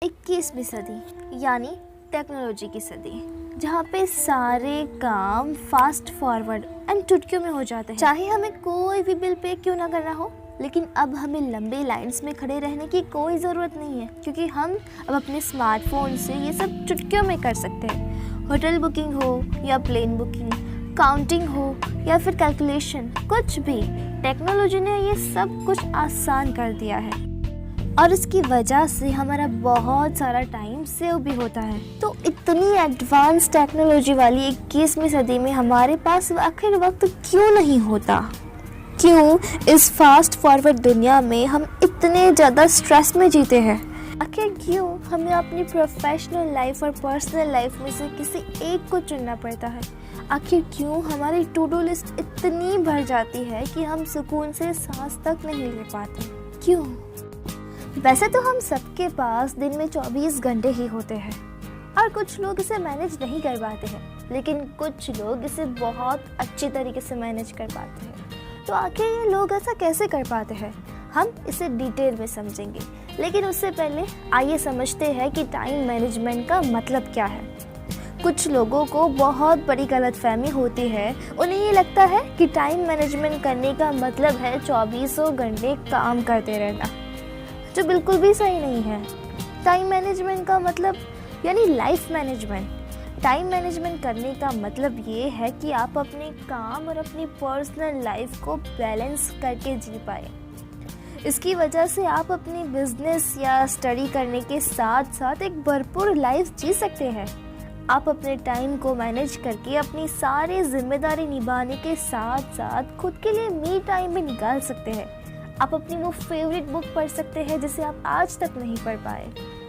21वीं सदी यानी टेक्नोलॉजी की सदी, जहाँ पे सारे काम फास्ट फॉरवर्ड एंड चुटकियों में हो जाते हैं। चाहे हमें कोई भी बिल पे क्यों ना करना हो, लेकिन अब हमें लंबे लाइंस में खड़े रहने की कोई ज़रूरत नहीं है, क्योंकि हम अब अपने स्मार्टफोन से ये सब चुटकियों में कर सकते हैं। होटल बुकिंग हो या प्लेन बुकिंग, काउंटिंग हो या फिर कैलकुलेशन, कुछ भी टेक्नोलॉजी ने ये सब कुछ आसान कर दिया है और इसकी वजह से हमारा बहुत सारा टाइम सेव भी होता है। तो इतनी एडवांस टेक्नोलॉजी वाली 21वीं सदी में हमारे पास आखिर वक्त क्यों नहीं होता? क्यों इस फास्ट फॉरवर्ड दुनिया में हम इतने ज़्यादा स्ट्रेस में जीते हैं? आखिर क्यों हमें अपनी प्रोफेशनल लाइफ और पर्सनल लाइफ में से किसी एक को चुनना पड़ता है? आखिर क्यों हमारी टू डू लिस्ट इतनी भर जाती है कि हम सुकून से सांस तक नहीं ले पाते? क्यों? वैसे तो हम सबके पास दिन में 24 घंटे ही होते हैं और कुछ लोग इसे मैनेज नहीं कर पाते हैं, लेकिन कुछ लोग इसे बहुत अच्छी तरीके से मैनेज कर पाते हैं। तो आखिर ये लोग ऐसा कैसे कर पाते हैं, हम इसे डिटेल में समझेंगे। लेकिन उससे पहले आइए समझते हैं कि टाइम मैनेजमेंट का मतलब क्या है। कुछ लोगों को बहुत बड़ी गलतफहमी होती है। उन्हें ये लगता है कि टाइम मैनेजमेंट करने का मतलब है 24 घंटे काम करते रहना, जो बिल्कुल भी सही नहीं है। टाइम मैनेजमेंट का मतलब यानी लाइफ मैनेजमेंट। टाइम मैनेजमेंट करने का मतलब ये है कि आप अपने काम और अपनी पर्सनल लाइफ को बैलेंस करके जी पाए। इसकी वजह से आप अपनी बिजनेस या स्टडी करने के साथ साथ एक भरपूर लाइफ जी सकते हैं। आप अपने टाइम को मैनेज करके अपनी सारी जिम्मेदारी निभाने के साथ साथ खुद के लिए मी टाइम भी निकाल सकते हैं। आप अपनी वो फेवरेट बुक पढ़ सकते हैं जिसे आप आज तक नहीं पढ़ पाए,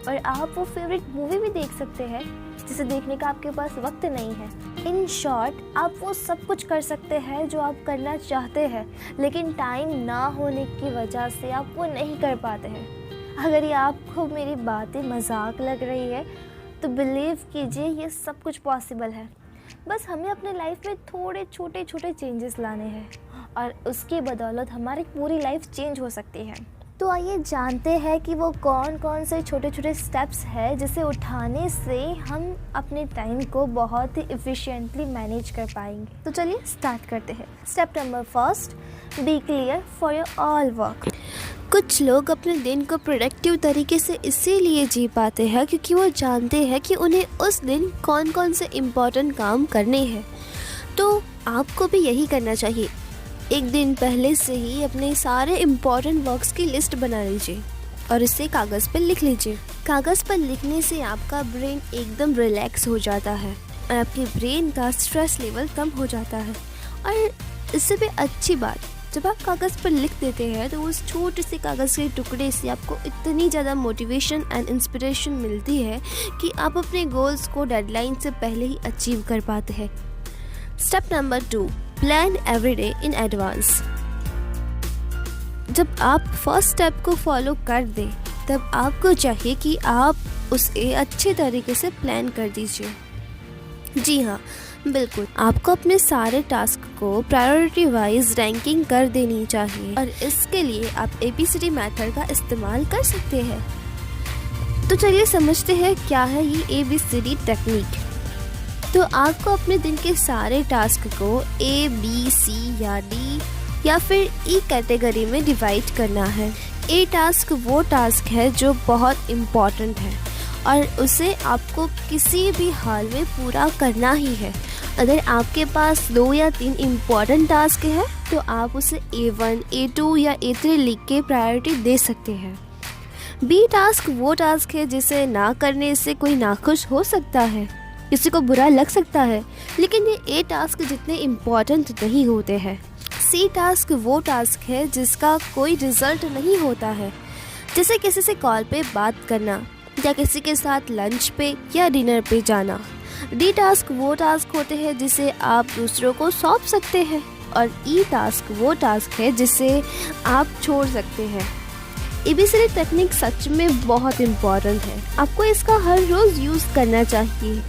और आप वो फेवरेट मूवी भी देख सकते हैं जिसे देखने का आपके पास वक्त नहीं है। इन शॉर्ट, आप वो सब कुछ कर सकते हैं जो आप करना चाहते हैं, लेकिन टाइम ना होने की वजह से आप वो नहीं कर पाते हैं। अगर ये आपको मेरी बातें मजाक लग रही है तो बिलीव कीजिए, ये सब कुछ पॉसिबल है। बस हमें अपने लाइफ में थोड़े छोटे छोटे चेंजेस लाने हैं और उसकी बदौलत हमारी पूरी लाइफ चेंज हो सकती है। तो आइए जानते हैं कि वो कौन कौन से छोटे छोटे स्टेप्स हैं जिसे उठाने से हम अपने टाइम को बहुत ही एफिशिएंटली मैनेज कर पाएंगे। तो चलिए स्टार्ट करते हैं। Step number first, be clear for your all work. कुछ लोग अपने दिन को प्रोडक्टिव तरीके से इसीलिए जी पाते हैं क्योंकि वो जानते हैं कि उन्हें उस दिन कौन कौन से इम्पोर्टेंट काम करने हैं। तो आपको भी यही करना चाहिए। एक दिन पहले से ही अपने सारे इम्पोर्टेंट वर्क्स की लिस्ट बना लीजिए और इसे कागज़ पर लिख लीजिए। कागज़ पर लिखने से आपका ब्रेन एकदम रिलैक्स हो जाता है और आपके ब्रेन का स्ट्रेस लेवल कम हो जाता है। और इससे भी अच्छी बात, जब आप कागज़ पर लिख देते हैं तो उस छोटे से कागज़ के टुकड़े से आपको इतनी ज़्यादा मोटिवेशन एंड इंस्पिरेशन मिलती है कि आप अपने गोल्स को डेडलाइन से पहले ही अचीव कर पाते हैं। Step number 2, plan every day in advance. जब आप फर्स्ट स्टेप को फॉलो कर दें, तब आपको चाहिए कि आप उसे अच्छे तरीके से प्लान कर दीजिए। जी हाँ, बिल्कुल, आपको अपने सारे टास्क को प्रायोरिटी वाइज रैंकिंग कर देनी चाहिए और इसके लिए आप ABCD मेथड का इस्तेमाल कर सकते हैं। तो चलिए समझते हैं क्या है ये ABCD टेक्निक। तो आपको अपने दिन के सारे टास्क को A, B, C या D या फिर E कैटेगरी में डिवाइड करना है। A टास्क वो टास्क है जो बहुत इम्पॉर्टेंट है और उसे आपको किसी भी हाल में पूरा करना ही है। अगर आपके पास 2 या 3 इम्पॉर्टेंट टास्क है तो आप उसे A1, A2 या A3 लिख के प्रायोरिटी दे सकते हैं। B टास्क वो टास्क है जिसे ना करने से कोई नाखुश हो सकता है, किसी को बुरा लग सकता है, लेकिन ये A टास्क जितने इम्पॉर्टेंट नहीं होते हैं। C टास्क वो टास्क है जिसका कोई रिजल्ट नहीं होता है, जैसे किसी से कॉल पे बात करना या किसी के साथ लंच पे या डिनर पे जाना। D टास्क वो टास्क होते हैं जिसे आप दूसरों को सौंप सकते हैं, और E टास्क वो टास्क है जिसे आप छोड़ सकते हैं। ABCD टेक्निक सच में बहुत इम्पॉर्टेंट है, आपको इसका हर रोज़ यूज़ करना चाहिए।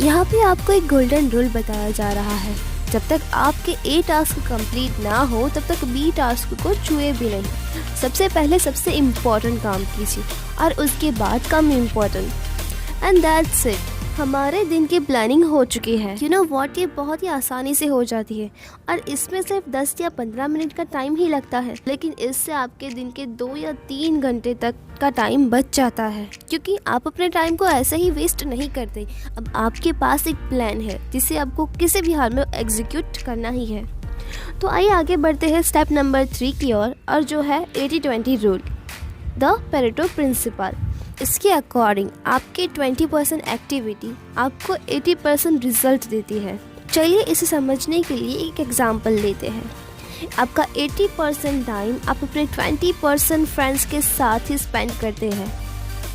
यहाँ पे आपको एक गोल्डन रूल बताया जा रहा है, जब तक आपके ए टास्क कंप्लीट ना हो तब तक बी टास्क को छुए भी नहीं। सबसे पहले सबसे इम्पोर्टेंट काम कीजिए और उसके बाद कम इम्पोर्टेंट। एंड दैट्स इट, हमारे दिन की प्लानिंग हो चुकी है। यू नो व्हाट, ये बहुत ही आसानी से हो जाती है और इसमें सिर्फ 10 या 15 मिनट का टाइम ही लगता है, लेकिन इससे आपके दिन के 2 या 3 घंटे तक का टाइम बच जाता है, क्योंकि आप अपने टाइम को ऐसे ही वेस्ट नहीं करते। अब आपके पास एक प्लान है जिसे आपको किसी भी हाल में एग्जीक्यूट करना ही है। तो आइए आगे बढ़ते हैं स्टेप नंबर 3 की ओर, और जो है 80-20 रूल, द पेरेटो प्रिंसिपल। इसके अकॉर्डिंग आपके 20% एक्टिविटी आपको 80% रिजल्ट देती है। चलिए इसे समझने के लिए एक एग्जांपल लेते हैं। आपका 80% टाइम आप अपने 20% फ्रेंड्स के साथ ही स्पेंड करते हैं।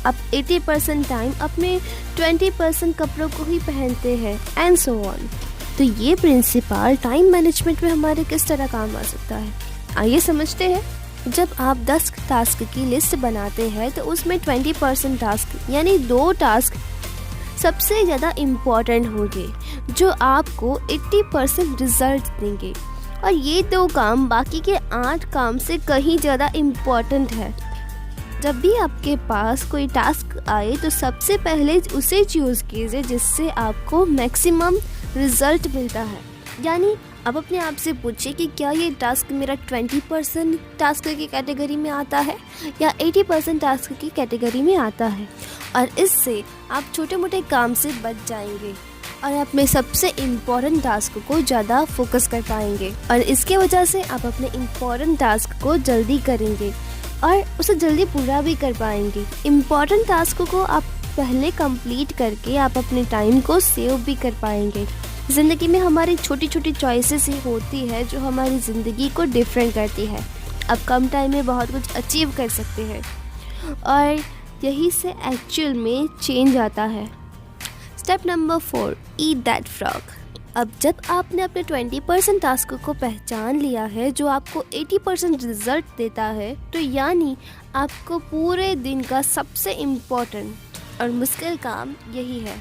आप 80% टाइम अपने 20% कपड़ों को ही पहनते हैं, एंड सो ऑन। तो ये प्रिंसिपल टाइम मैनेजमेंट में हमारे किस तरह काम आ सकता है, आइए समझते हैं। जब आप 10 टास्क की लिस्ट बनाते हैं तो उसमें 20% टास्क यानी 2 टास्क सबसे ज़्यादा इम्पॉर्टेंट होंगे, जो आपको 80% रिजल्ट देंगे, और ये 2 काम बाकी के 8 काम से कहीं ज़्यादा इम्पॉर्टेंट है। जब भी आपके पास कोई टास्क आए तो सबसे पहले उसे चूज़ कीजिए जिससे आपको मैक्सिमम रिजल्ट मिलता है। यानी अब अपने आप से पूछिए कि क्या ये टास्क मेरा 20% टास्क की कैटेगरी में आता है या 80% टास्क की कैटेगरी में आता है, और इससे आप छोटे मोटे काम से बच जाएंगे और अपने सबसे इम्पोर्टेंट टास्क को ज़्यादा फोकस कर पाएंगे, और इसके वजह से आप अपने इम्पोर्टेंट टास्क को जल्दी करेंगे और उसे जल्दी पूरा भी कर पाएंगे। इम्पोर्टेंट टास्क को आप पहले कंप्लीट करके आप अपने टाइम को सेव भी कर पाएंगे। ज़िंदगी में हमारी छोटी छोटी चॉइसेस ही होती है जो हमारी ज़िंदगी को डिफरेंट करती है। आप कम टाइम में बहुत कुछ अचीव कर सकते हैं, और यही से एक्चुअल में चेंज आता है। Step number 4, eat that frog. अब जब आपने अपने 20% टास्क को पहचान लिया है जो आपको 80% रिजल्ट देता है, तो यानी आपको पूरे दिन का सबसे इम्पोर्टेंट और मुश्किल काम यही है।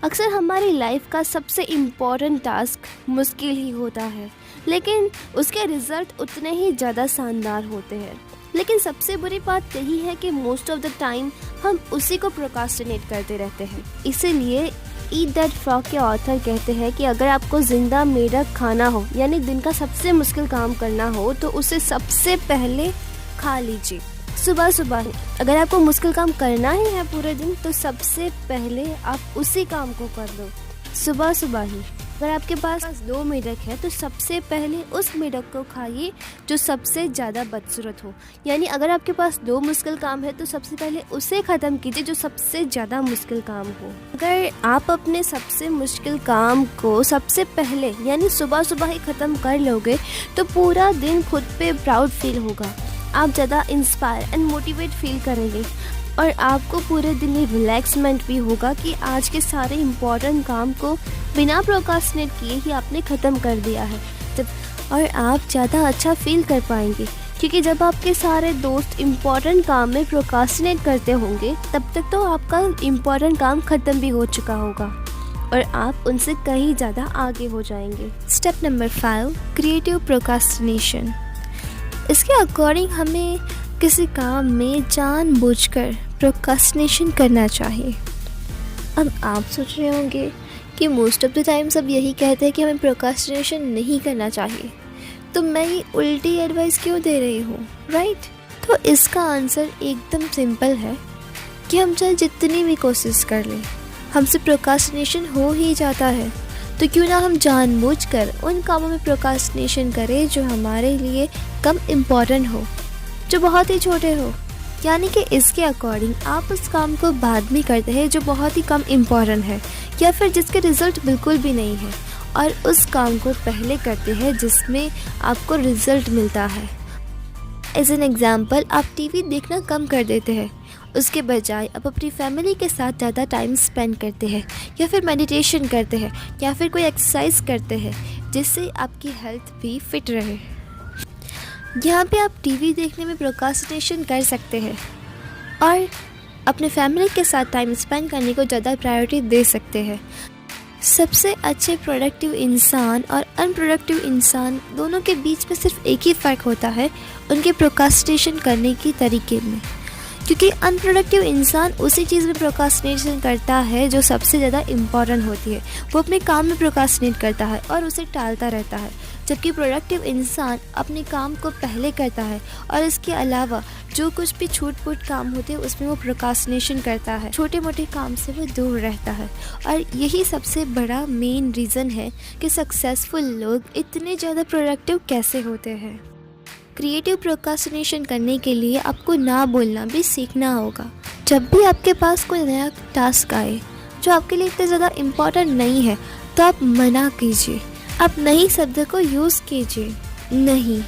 अक्सर हमारी लाइफ का सबसे इम्पोर्टेंट टास्क मुश्किल ही होता है, लेकिन उसके रिज़ल्ट उतने ही ज़्यादा शानदार होते हैं। लेकिन सबसे बुरी बात यही है कि मोस्ट ऑफ द टाइम हम उसी को प्रोक्रास्टिनेट करते रहते हैं। इसीलिए ईट दैट फ्रॉग के ऑथर कहते हैं कि अगर आपको ज़िंदा मेढक खाना हो, यानी दिन का सबसे मुश्किल काम करना हो, तो उसे सबसे पहले खा लीजिए सुबह सुबह। अगर आपको मुश्किल काम करना ही है पूरे दिन, तो सबसे पहले आप उसी काम को कर लो सुबह सुबह ही। अगर आपके पास 2 मेढक है तो सबसे पहले उस मेढक को खाइए जो सबसे ज़्यादा बदसूरत हो। यानी अगर आपके पास 2 मुश्किल काम है तो सबसे पहले उसे ख़त्म कीजिए जो सबसे ज़्यादा मुश्किल काम हो। अगर आप अपने सबसे मुश्किल काम को सबसे पहले यानी सुबह सुबह ही ख़त्म कर लोगे तो पूरा दिन खुद पे प्राउड फील होगा। आप ज़्यादा इंस्पायर एंड मोटिवेट फील करेंगे, और आपको पूरे दिन में रिलैक्समेंट भी होगा कि आज के सारे इम्पोर्टेंट काम को बिना प्रोक्रास्टिनेट किए ही आपने ख़त्म कर दिया है। और आप ज़्यादा अच्छा फील कर पाएंगे, क्योंकि जब आपके सारे दोस्त इम्पोर्टेंट काम में प्रोक्रास्टिनेट करते होंगे तब तक तो आपका इम्पोर्टेंट काम ख़त्म भी हो चुका होगा और आप उनसे कहीं ज़्यादा आगे हो जाएंगे। Step number 5, creative procrastination. इसके अकॉर्डिंग हमें किसी काम में जानबूझकर प्रोक्रास्टिनेशन करना चाहिए। अब आप सोच रहे होंगे कि मोस्ट ऑफ द टाइम सब यही कहते हैं कि हमें प्रोक्रास्टिनेशन नहीं करना चाहिए, तो मैं ये उल्टी एडवाइस क्यों दे रही हूँ, राइट? तो इसका आंसर एकदम सिंपल है कि हम चाहे जितनी भी कोशिश कर लें, हमसे प्रोक्रास्टिनेशन हो ही जाता है। तो क्यों ना हम जानबूझकर उन कामों में प्रोक्रास्टिनेशन करें जो हमारे लिए कम इम्पॉर्टेंट हो, जो बहुत ही छोटे हो। यानी कि इसके अकॉर्डिंग आप उस काम को बाद में करते हैं जो बहुत ही कम इम्पॉर्टेंट है या फिर जिसके रिज़ल्ट बिल्कुल भी नहीं है, और उस काम को पहले करते हैं जिसमें आपको रिज़ल्ट मिलता है। एज एन एग्ज़ाम्पल, आप टीवी देखना कम कर देते हैं, उसके बजाय आप अपनी फैमिली के साथ ज़्यादा टाइम स्पेंड करते हैं, या फिर मेडिटेशन करते हैं, या फिर कोई एक्सरसाइज करते हैं जिससे आपकी हेल्थ भी फिट रहे। यहाँ पे आप टीवी देखने में प्रोक्रास्टिनेशन कर सकते हैं और अपने फैमिली के साथ टाइम स्पेंड करने को ज़्यादा प्रायोरिटी दे सकते हैं। सबसे अच्छे प्रोडक्टिव इंसान और अनप्रोडक्टिव इंसान दोनों के बीच में सिर्फ एक ही फ़र्क होता है, उनके प्रोक्रास्टिनेशन करने की तरीके में। क्योंकि अनप्रोडक्टिव इंसान उसी चीज़ में प्रोक्रास्टिनेशन करता है जो सबसे ज़्यादा इम्पॉर्टेंट होती है। वो अपने काम में प्रोक्रास्टिनेट करता है और उसे टालता रहता है, जबकि प्रोडक्टिव इंसान अपने काम को पहले करता है और इसके अलावा जो कुछ भी छूट-फूट काम होते हैं उसमें वो प्रोक्रास्टिनेशन करता है। छोटे मोटे काम से वो दूर रहता है और यही सबसे बड़ा मेन रीज़न है कि सक्सेसफुल लोग इतने ज़्यादा प्रोडक्टिव कैसे होते हैं। क्रिएटिव प्रोक्रास्टिनेशन करने के लिए आपको ना बोलना भी सीखना होगा। जब भी आपके पास कोई नया टास्क आए जो आपके लिए इतना ज़्यादा इम्पॉर्टेंट नहीं है तो आप मना कीजिए, आप नहीं शब्द को यूज़ कीजिए। नहीं,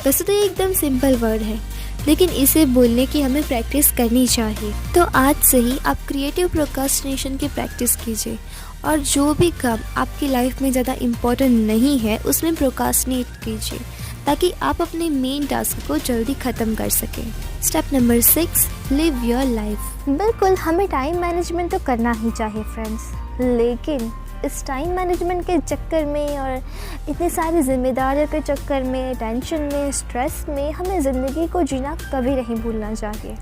वैसे तो ये एकदम सिंपल वर्ड है, लेकिन इसे बोलने की हमें प्रैक्टिस करनी चाहिए। तो आज से ही आप क्रिएटिव प्रोक्रास्टिनेशन की प्रैक्टिस कीजिए और जो भी काम आपकी लाइफ में ज़्यादा इम्पॉर्टेंट नहीं है उसमें प्रोक्रास्टिनेट कीजिए, ताकि आप अपने मेन टास्क को जल्दी ख़त्म कर सकें। Step number 6, live your life. बिल्कुल, हमें टाइम मैनेजमेंट तो करना ही चाहिए फ्रेंड्स, लेकिन इस टाइम मैनेजमेंट के चक्कर में और इतनी सारी जिम्मेदारियों के चक्कर में, टेंशन में, स्ट्रेस में हमें ज़िंदगी को जीना कभी नहीं भूलना चाहिए।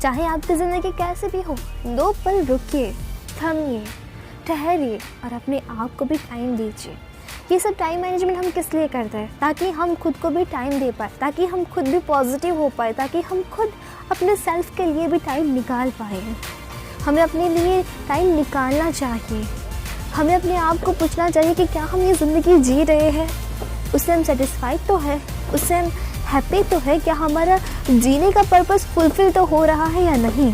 चाहे आपकी ज़िंदगी कैसे भी हो, 2 पल रुकिए, थमिए, ठहरिए और अपने आप को भी टाइम दीजिए। ये सब टाइम मैनेजमेंट हम किस लिए करते हैं? ताकि हम खुद को भी टाइम दे पाए, ताकि हम खुद भी पॉजिटिव हो पाए, ताकि हम खुद अपने सेल्फ के लिए भी टाइम निकाल पाए। हमें अपने लिए टाइम निकालना चाहिए। हमें अपने आप को पूछना चाहिए कि क्या हम ये ज़िंदगी जी रहे हैं, उससे हम सेटिस्फाइड तो है, उससे हम हैप्पी तो है, क्या हमारा जीने का पर्पस फुलफिल तो हो रहा है या नहीं।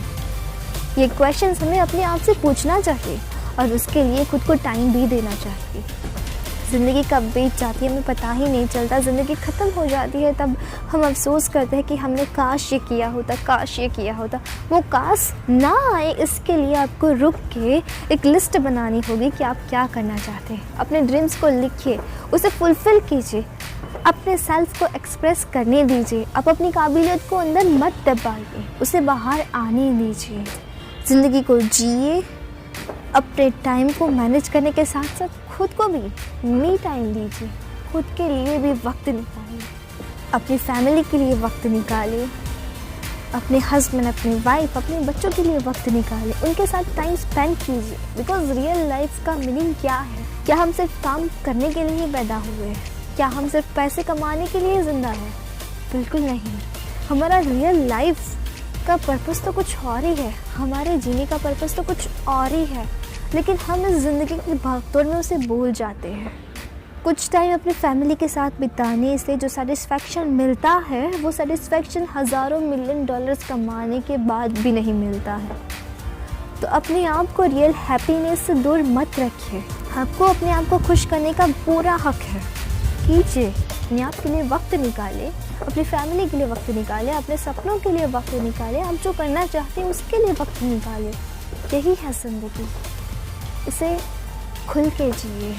ये क्वेश्चंस हमें अपने आप से पूछना चाहिए और उसके लिए खुद को टाइम भी देना चाहिए। ज़िंदगी कब बीत जाती है हमें पता ही नहीं चलता। ज़िंदगी ख़त्म हो जाती है तब हम अफसोस करते हैं कि हमने काश ये किया होता, काश ये किया होता। वो काश ना आए, इसके लिए आपको रुक के एक लिस्ट बनानी होगी कि आप क्या करना चाहते हैं। अपने ड्रीम्स को लिखिए, उसे फुलफ़िल कीजिए, अपने सेल्फ को एक्सप्रेस करने दीजिए। आप अपनी काबिलियत को अंदर मत दबाइए, उसे बाहर आने दीजिए। ज़िंदगी को जिए, अपने टाइम को मैनेज करने के साथ साथ खुद को भी मी टाइम दीजिए। खुद के लिए भी वक्त निकालिए, अपनी फैमिली के लिए वक्त निकालिए, अपने हस्बैंड, अपनी वाइफ, अपने बच्चों के लिए वक्त निकालिए, उनके साथ टाइम स्पेंड कीजिए। बिकॉज रियल लाइफ का मीनिंग क्या है? क्या हम सिर्फ काम करने के लिए ही पैदा हुए हैं? क्या हम सिर्फ पैसे कमाने के लिए ज़िंदा हैं? बिल्कुल नहीं। हमारा रियल लाइफ का पर्पस तो कुछ और ही है, हमारे जीने का पर्पस तो कुछ और ही है, लेकिन हम इस ज़िंदगी की भागदौड़ में उसे भूल जाते हैं। कुछ टाइम अपनी फैमिली के साथ बिताने से जो सेटिस्फैक्शन मिलता है, वो सेटिस्फैक्शन हज़ारों मिलियन डॉलर्स कमाने के बाद भी नहीं मिलता है। तो अपने आप को रियल हैप्पीनेस से दूर मत रखिए। आपको अपने आप को खुश करने का पूरा हक है, कीजिए। अपने आप के लिए वक्त निकालें, अपनी फैमिली के लिए वक्त निकालें, अपने सपनों के लिए वक्त निकालें, आप जो करना चाहते हैं उसके लिए वक्त निकालें। यही है ज़िंदगी, इसे खुल के जिए।